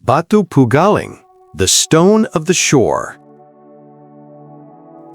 BATO Pugaling, the stone of the shore.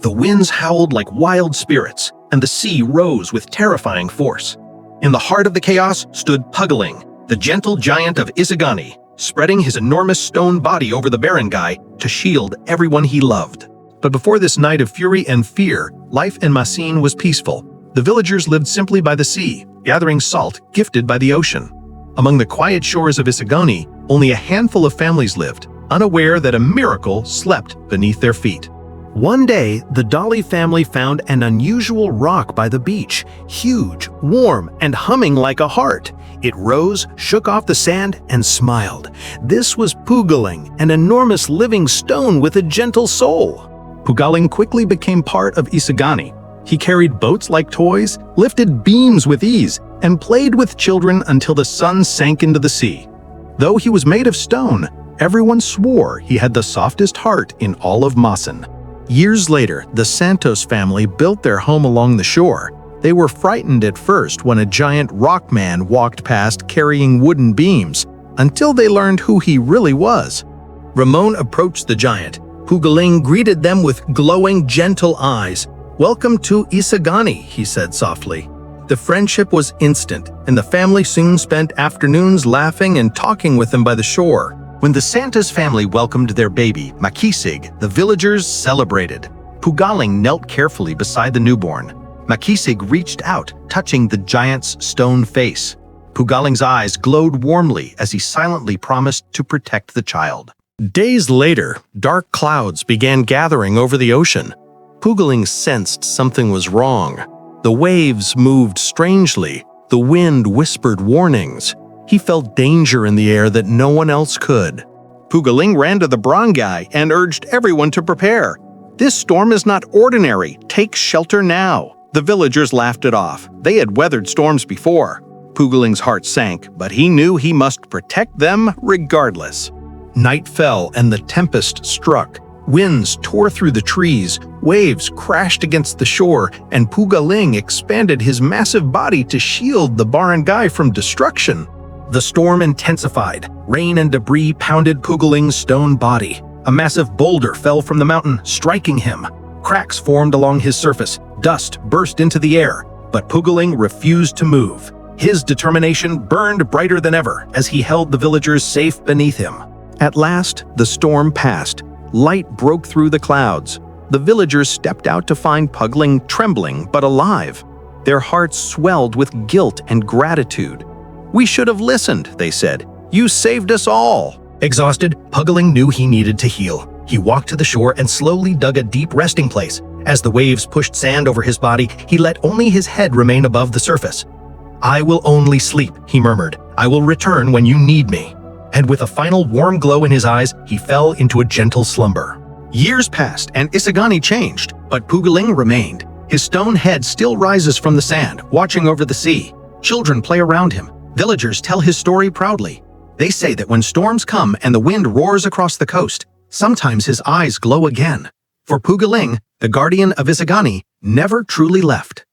The winds howled like wild spirits, and the sea rose with terrifying force. In the heart of the chaos stood Pugaling, the gentle giant of Isagani, spreading his enormous stone body over the barangay to shield everyone he loved. But before this night of fury and fear, life in Masin was peaceful. The villagers lived simply by the sea, gathering salt gifted by the ocean. Among the quiet shores of Isagani, only a handful of families lived, unaware that a miracle slept beneath their feet. One day, the Dolly family found an unusual rock by the beach, huge, warm, and humming like a heart. It rose, shook off the sand, and smiled. This was Pugaling, an enormous living stone with a gentle soul. Pugaling quickly became part of Isagani. He carried boats like toys, lifted beams with ease, and played with children until the sun sank into the sea. Though he was made of stone, everyone swore he had the softest heart in all of Masin. Years later, the Santos family built their home along the shore. They were frightened at first when a giant rock man walked past carrying wooden beams, until they learned who he really was. Ramon approached the giant. Pugaling greeted them with glowing, gentle eyes. "Welcome to Isagani," he said softly. The friendship was instant, and the family soon spent afternoons laughing and talking with him by the shore. When the Santos family welcomed their baby, Makisig, the villagers celebrated. Pugaling knelt carefully beside the newborn. Makisig reached out, touching the giant's stone face. Pugaling's eyes glowed warmly as he silently promised to protect the child. Days later, dark clouds began gathering over the ocean. Pugaling sensed something was wrong. The waves moved strangely. The wind whispered warnings. He felt danger in the air that no one else could. Pugaling ran to the barangay and urged everyone to prepare. "This storm is not ordinary. Take shelter now." The villagers laughed it off. They had weathered storms before. Pugaling's heart sank, but he knew he must protect them regardless. Night fell and the tempest struck. Winds tore through the trees, waves crashed against the shore, and Pugaling expanded his massive body to shield the barangay from destruction. The storm intensified. Rain and debris pounded Pugaling's stone body. A massive boulder fell from the mountain, striking him. Cracks formed along his surface. Dust burst into the air, but Pugaling refused to move. His determination burned brighter than ever as he held the villagers safe beneath him. At last, the storm passed. Light broke through the clouds. The villagers stepped out to find Pugaling trembling but alive. Their hearts swelled with guilt and gratitude. "We should have listened," they said. "You saved us all." Exhausted, Pugaling knew he needed to heal. He walked to the shore and slowly dug a deep resting place. As the waves pushed sand over his body, he let only his head remain above the surface. "I will only sleep," he murmured. "I will return when you need me." And with a final warm glow in his eyes, he fell into a gentle slumber. Years passed and Isagani changed, but Pugaling remained. His stone head still rises from the sand, watching over the sea. Children play around him. Villagers tell his story proudly. They say that when storms come and the wind roars across the coast, sometimes his eyes glow again. For Pugaling, the guardian of Isagani, never truly left.